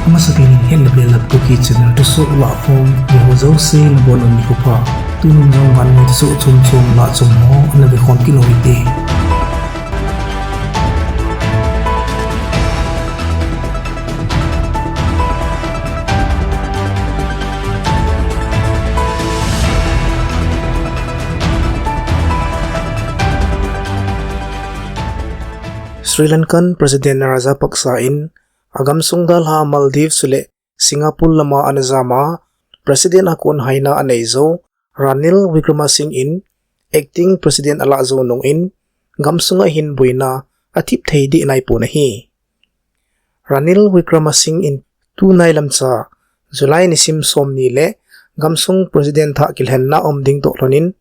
Masakin hen na bela puki chena to so la home ni ho zo se na bon on ko pa tu min jong wan ni so chum chum la chum ho ana be khom ki no ite Sri Lankan President Rajapaksa in agam sungdal ha Maldives sule Singapore lama anazama President akon haina anaizo Ranil Wickremesinghe in acting President ala zo nong in gamsunga hin buina atip theidi nai pu na hi Ranil Wickremesinghe in tu nai lamcha July ni sim som ni le gamsung President tha kilhen na omding to lonin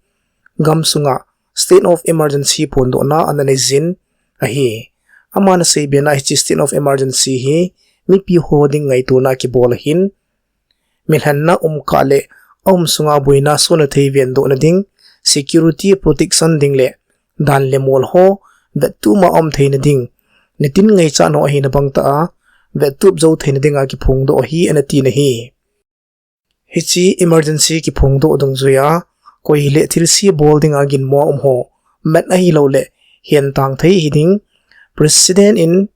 gamsunga state of emergency pondo na ananizin ahi amana say bena hi state of emergency hi mi pi hoding ngai tu na ki bol hin milhan na kale sunga buina so na thei ven do na ding security protection ding le dan le mol ho vet tu ma thei na ding nitin ngai cha no hi na bang ta vet tup zo thei na ding a ki phung do hi anati na hi chi emergency ki phung do dong zuya koi le thil si bol ding agin mo ho mat na hi lo le hian tang thei hi ding President in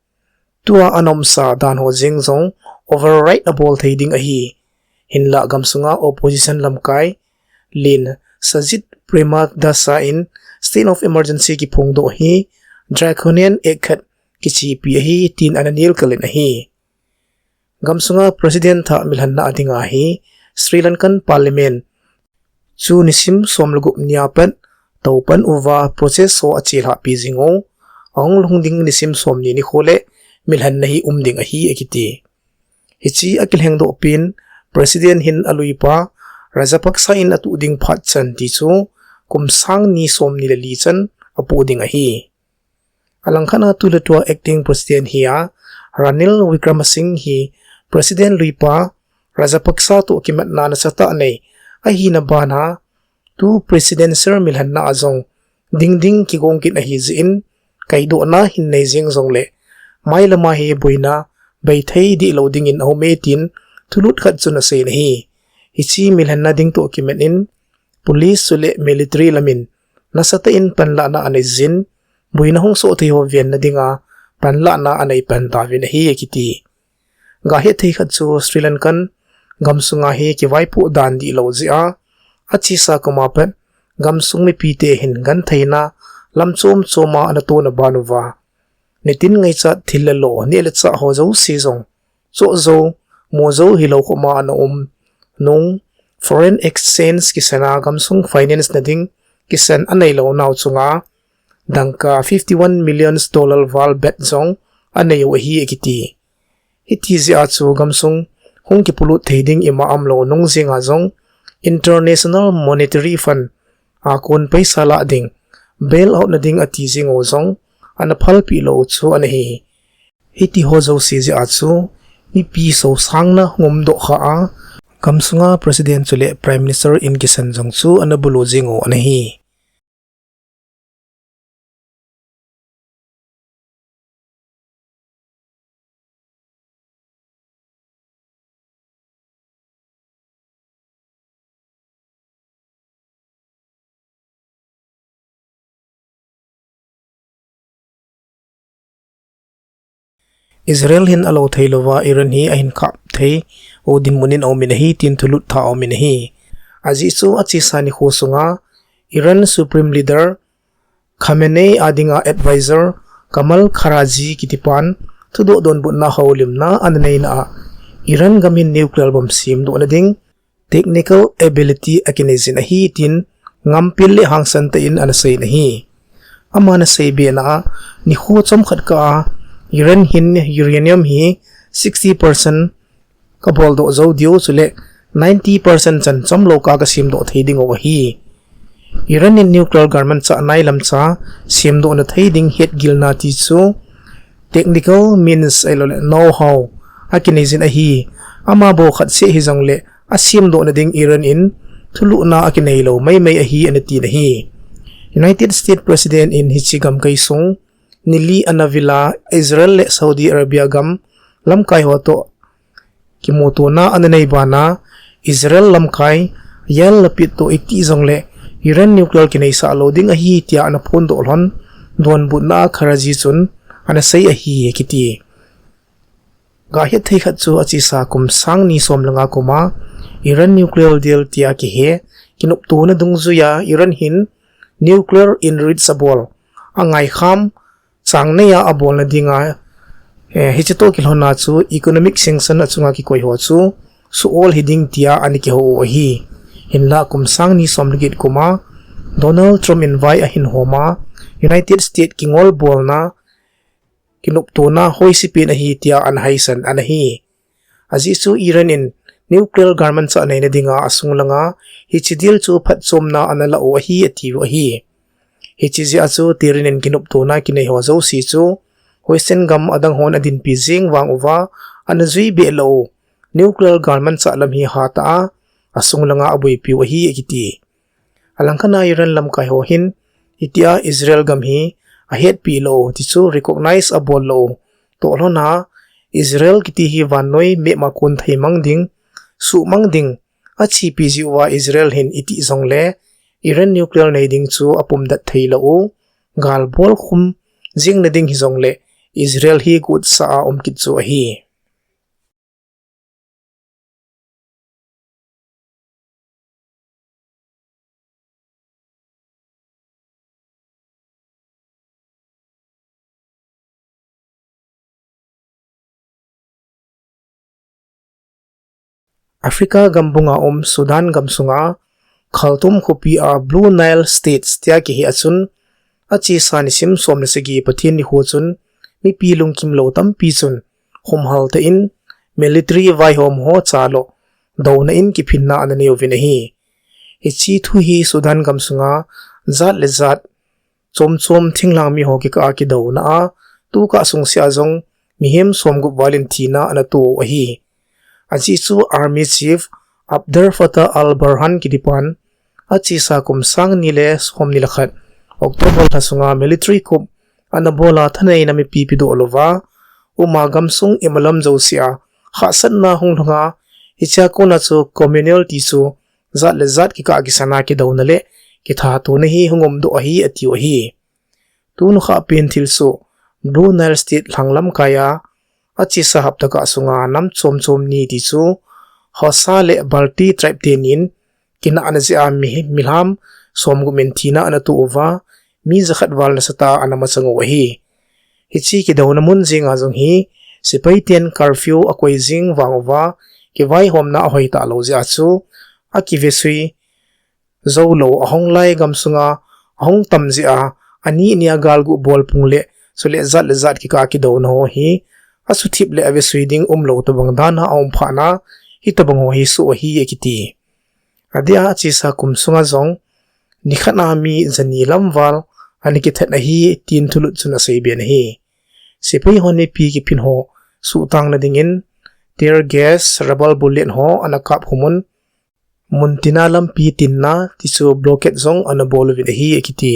tua anomsa dan ho jingzong override a ball thading ahi hinla gamsunga opposition lamkai lin sajit premadasa in state of emergency ki phungdo hi draconian ekhat kichi pi hi tin ananil kalin ahi gamsunga president tha milhanna adinga hi Sri Lankan parliament chu nisim somlugup niapat taupan uwa process so achilha pi jingo ang lungding nisim somni ni khole milhan nahi umding ahi ekiti hichi akil hengdo pin president hin aluipa Rajapaksa in atu ding phat chan ti chu kumsang ni somni le li chan apu ding ahi alangkhana tulatwa acting president hiya Ranil Wickremesinghe hi president luipa Rajapaksa to kimat na sata nei ahi na bana tu president sir milhan na azong ding ki gongkit ahi zin kaido na hinnai jing zong le mai lama hi buina bai thei di loading in aumetin thulut khat chuna sei na hi hichi milhan na ding to kimen in police sule military lamin nasata in panla na anai jin buina hong so thei ho vian na dinga panla na anai pan ta vin hi ekiti ga he thei khat chu Sri Lankan gamsunga hi ki waipu dan di lo zia achi sa kumapat gamsung mi pite hin gan theina lamchom choma anato na banuwa nitin ngai cha thilalo nele cha ho zo si zong cho zo mo zo hilo ko ma na nung foreign exchange ki sana gamsung finance na ding kisan anai lo naw chunga dangka $51 million val bet zong anai wa hi ekiti hiti zia chu gamsung hong ki pulut thading ima amlo nung zinga zong International Monetary Fund akon paisa la ding bail out na ding ati jing ozong ana phalpi lo chu anahi hiti hozo si ji achu mi pi so sangna ngomdo kha a kamsunga president chule prime minister in kisan jong chu ana bulo jingo anahi Israel hin alo thailowa Iran hi ahin kap thei o dinmunin o minahi tin thulut tha o minahi aji chu achi sani khosunga Iran supreme leader Khamenei adinga advisor Kamal Kharaji kitipan thudo don bunna hawlim na ananei na Iran gamin nuclear bomb sim do na ding technical ability akinezin ahi tin ngampil le hangsan ta in anasai nahi amana sai be na ni kho chom khat ka Iran hin uranium hi 60% kabol do zo dio chule 90% chan chom loka ka sim do theiding over hi Iran in nuclear garment cha nai lam cha sim do na theiding het gilna ti chu technical means know how akinezin a hi ama bo khat se hi jong le asim do na ding Iran in thulu na akinei lo mai a hi anati na hi United States President in Hichigam Kaisung Nili Anavila Israel le Saudi Arabia gam lam kai ho to ki motona ananei bana Israel lamkai yel lapit to ikti zongle Iran nuclear kinai sa loading a hi tia ana phon do lon don butna kharaji chun ana sei a hi kiti ga he thei khat chu achi sa kum sang ni som langa kuma Iran nuclear deal tia ki he kinup tu na dungzu ya Iran hin nuclear enrichable angai kham chang ne ya abol na dinga he chito kilhona chu economic sanction achunga ki koi ho chu su all hiding tia ani ki ho hi hinla kum sang ni som ligit kuma Donald Trump invite a hin homa United States kingol bol na kinup tu na hoi sipin a hi tia an haisan an hi azi chu Iran in nuclear garment sa nei na dinga asung langa hi chidil chu phat somna anala o hi ati wa hi hi chizi achu tirin in kinup tu na kinai ho zo si chu hoisen gam adang hon adin pizing wang uwa anazui be lo nuclear garment sa lam hi hata asung langa abui pi wa hi ekiti alangkana Iran lam kai ho hin itia Israel gam hi a het pi lo ti chu recognize abol lo to lo na Israel kiti hi vanoi me makun thai mangding su mangding achi pi ji wa Israel hin iti zongle Iran nuclear nei ding chu apum dat thei lo gal bol khum jing na ding hi zongle Israel hi gut sa kit chu hi Africa gambunga Sudan gamsunga khaltum khopi a Blue Nile states tia ki hi achun achi sanisim somna segi pathin ni ho chun mi pilung kim lo tam pi chun humhal te in military vai hom ho chalo dona in ki phinna anani ovina hi ichi thu hi Sudan gamsunga zat le zat chom thinglang mi ho ki ka ki dona a tu ka sung sia jong mihem somgu valentina ana tu a hi achi chu army chief Abdel Fattah al-Burhan ki dipan achi sa kum sang nile som nilakhat October thasunga military coup anabola thanai na mi pipido olova uma gamsung imalam josia khasan na hunglunga icha ko na chu communal ti chu zat le zat ki ka gisana ki daunale ki tha tu na hi hungom do hi atio hi tu nu kha pen thil su Blue Nile state langlam kaya achi sa haptaka sunga nam chom ni ti chu hosa le balti tribe tenin kina anazi a milham somgu mentina anatu ova mi zakhat wal na sata anama chango hi hichi ki dawna mun jinga jong hi sipai ten curfew akoi jing wangova ki vai homna hoi ta lo ja chu aki vesui zolo ahong lai gamsunga ahong tamji a ani nia galgu bol pungle sole zat ki ka ki dawna ho hi asu thip le ave swiding lo to bang dana phana hi to bang ho hi su hi ekiti adia chi sa kum sunga zong nikhana mi zani lamwal ani ki thatna hi tin thulut chuna sei ben hi sipai hone pi ki pin ho su tang na dingin tear gas rubber bullet ho anakap humun muntina lam pi tinna ti chu blockade zong anabol vin hi ekiti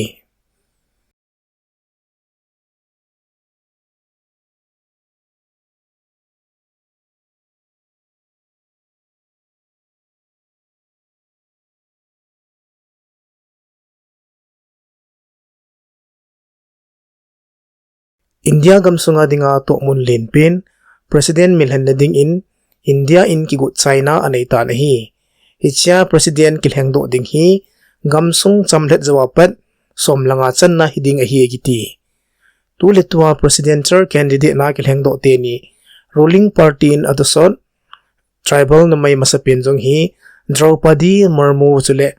India gamsunga dinga to mun lenpin president milhan na ding in India in ki gut China anei ta na hi hichya president kilhengdo ding hi gamsung chamlet jawapat somlanga channa hiding a hi giti tu letwa presidential candidate na kilhengdo te ni ruling party in adosot tribal na may masapin jong hi Draupadi Murmu chule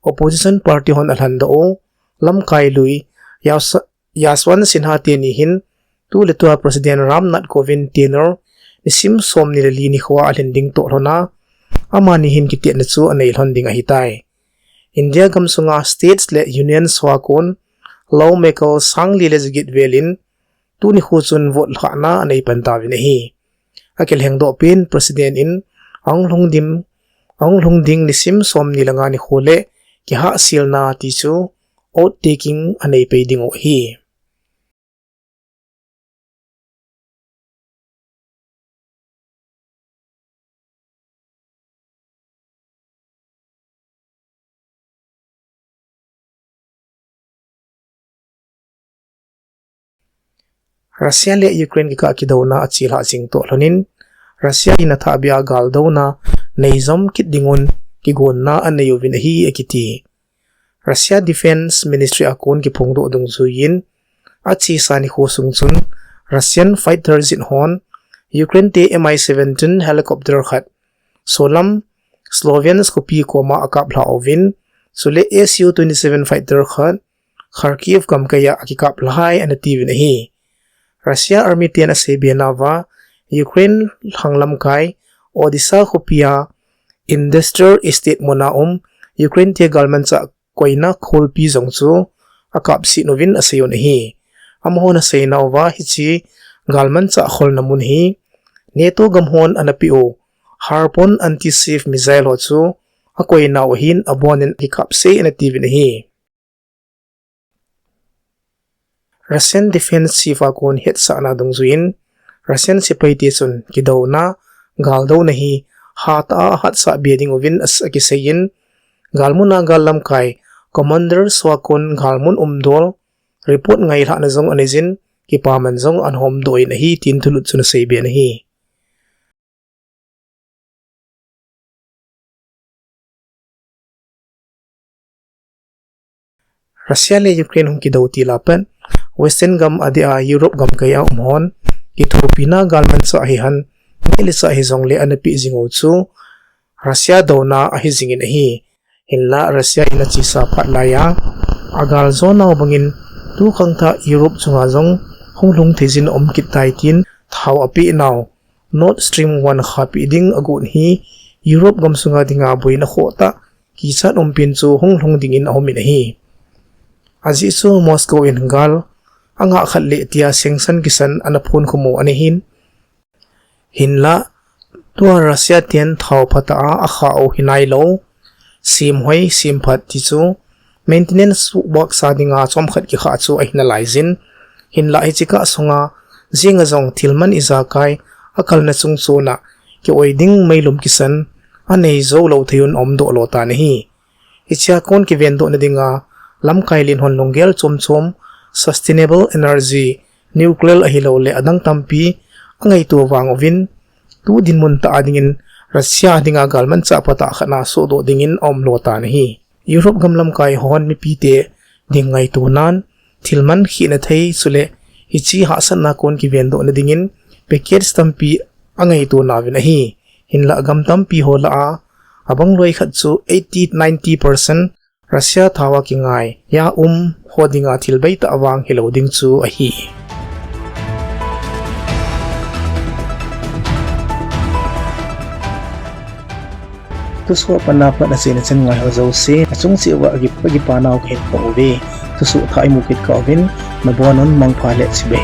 opposition party hon alhando lamkai lui Yaswan Sinha teni hin tu letwa president Ramnath Kovind tenor nisim som nilali ni khwa alending to rona amani hin ki tian chu anei honding a hitai India gamsunga states le union swakon lawmaker sangli le jigit velin tu ni khuchun vote khana anei pantawin hi akil hengdo pin president in anglongding nisim som nilanga ni khole ki ha silna ti chu oath taking anei peiding o hi Russia le Ukraine ki ka ki do na achil ha sing to lonin Russia ina tha bia gal do na neizom kit dingun ki gon na anayovin hi ekiti Russia Defense Ministry akon ki phongdo dung zuin achi sani kho sungchun Russian fighters in hon Ukraine te Mi-17 helicopter khat solam Slovian Skopje koma akap la ovin sule Su-27 fighter khat Kharkiv kamkaya akikap lahai anativin hi Russia Army tian Sebianava Ukraine hanglam kai Odessa Khopia Industrial Estate monaum Ukraine te galmancha koina kholpi jongchu akap si novin asayon hi amhon asay nawa hichi galmancha kholnamun hi NATO gamhon anapio Harpoon anti-ship missile hochu akoina wahin abonin hikap se anativin hi Russian Defense Chief akon het sa na dongzuin Russian sipaiti chun kidaw na galdaw na hi hata hat sa biading ovin as akisayin galmuna galam kai commander swakon galmun umdol report ngai la na jong anizin ki paman jong anhom doi na hi tin thulut chun sebe na hi Russia le Ukraine hung kidaw tilapan Western gam adia Europe gam kaya umhon Ethiopia galman sa ahihan ilisa hizong le anapi zingo chu Russia daw na ahizingin ahi hinla Russia ina chisa patlaya agal zona bangin tu khangtha Europe chunga jong honglung thejin omkit taitin thaw api naw Nord Stream 1 khapi ding agun hi Europe gam sunga dinga boina khota kisan ompin chu honglung dingin ahomin ahi aji chu Moscow in gal anga khalle tia sengsan kisan anapun khumo anihin hinla tua Russia tian thaw phata a khao hinai lo sim hoi sim phat ti chu maintenance work sa dinga chom khat ki kha chu a hinalaizin hinla hi chika sunga jinga jong thilman izakai akal na chung chuna ki oiding mailum kisan anei zo lo thayun omdo lo ta ni ichia kon ki vendo na dinga lamkai lin hon longgel chom sustainable energy nuclear ahilo le adang tampi angai tu wang ovin tu din mun ta adingin Russia dinga galman cha pata khana so do dingin om lota nahi Europe gamlam kai hon mi pite dingai tu nan thilman khina thei sule hichi hasan na kon ki vendo na dingin package tampi angai tu na vinahi hinla gam tampi hola a abang loi khat chu 80-90% Russia thawa ki ngai ya hodinga thilbai ta awang heloding chu a hi tusu panapa na sin chen ngai hozo se achung si wa gi pagi panaw khet ko ve tusu thai mukit ka ovin mabonon mangphale sibe